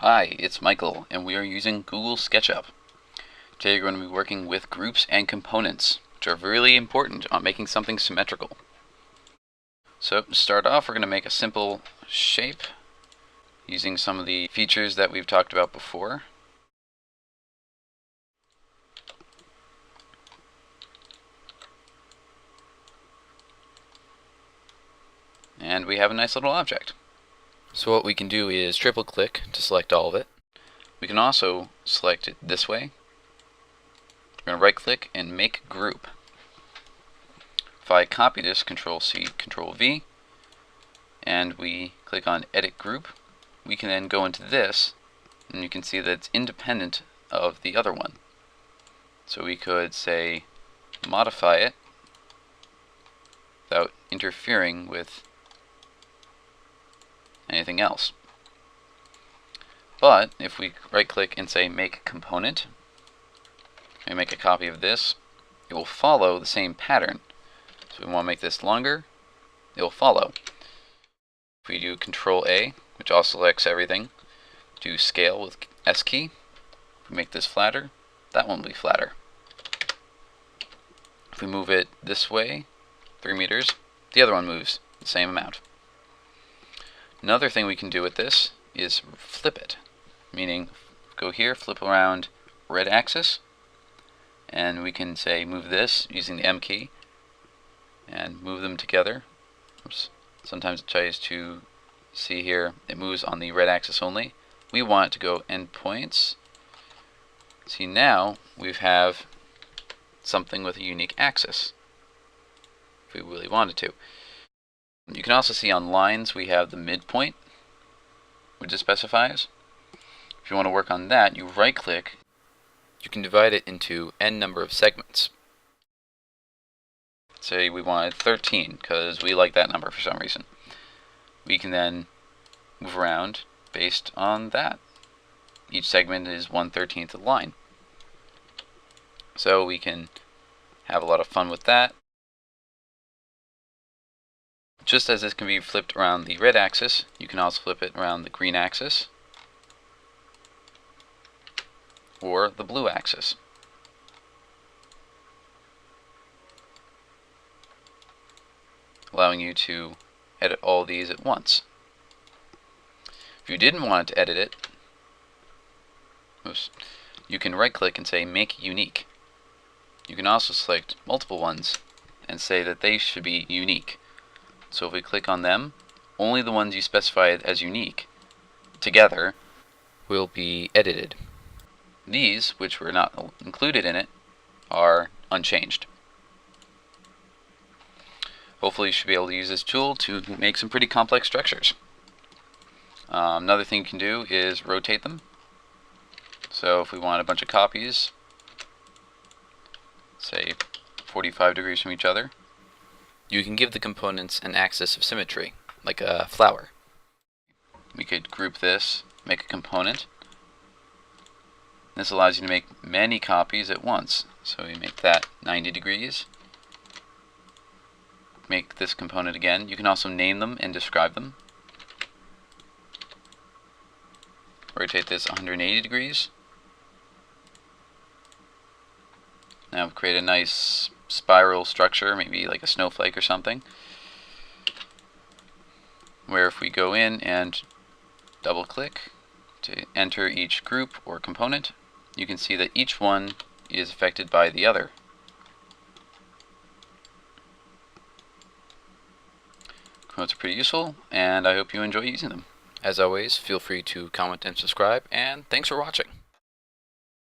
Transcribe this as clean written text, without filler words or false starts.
Hi, it's Michael, and we are using Google Sketchup. Today we're going to be working with groups and components, which are really important on making something symmetrical. So to start off, we're going to make a simple shape using some of the features that we've talked about before. And we have a nice little object. So what we can do is triple click to select all of it. We can also select it this way. We're going to right click and make group. If I copy this, Control C, Control V, and we click on edit group, we can then go into this, and you can see that it's independent of the other one. So we could say modify it without interfering with anything else. But if we right click and say make component, and make a copy of this, it will follow the same pattern. So we want to make this longer, it will follow. If we do Control A, which also selects everything, do scale with S key, if we make this flatter, that one will be flatter. If we move it this way, 3 meters, the other one moves the same amount. Another thing we can do with this is flip it, meaning go here, flip around red axis, and we can say move this using the M key and move them together. Oops. Sometimes it tries to see here, it moves on the red axis only. We want it to go endpoints. See, now we have something with a unique axis if we really wanted to. You can also see on lines we have the midpoint, which it specifies. If you want to work on that, you right click. You can divide it into n number of segments. Say we wanted 13 because we like that number for some reason. We can then move around based on that. Each segment is 1/13 of the line. So we can have a lot of fun with that. Just as this can be flipped around the red axis, you can also flip it around the green axis or the blue axis. Allowing you to edit all these at once. If you didn't want to edit it, you can right click and say make unique. You can also select multiple ones and say that they should be unique. So if we click on them, only the ones you specified as unique together will be edited. These, which were not included in it, are unchanged. Hopefully you should be able to use this tool to make some pretty complex structures. Another thing you can do is rotate them. So if we want a bunch of copies, say 45 degrees from each other, you can give the components an axis of symmetry, like a flower. We could group this, make a component. This allows you to make many copies at once. So we make that 90 degrees. Make this component again. You can also name them and describe them. Rotate this 180 degrees. Now create a nice spiral structure, maybe like a snowflake or something, where if we go in and double click to enter each group or component, you can see that each one is affected by the other. Components are pretty useful, and I hope you enjoy using them. As always, feel free to comment and subscribe, and thanks for watching.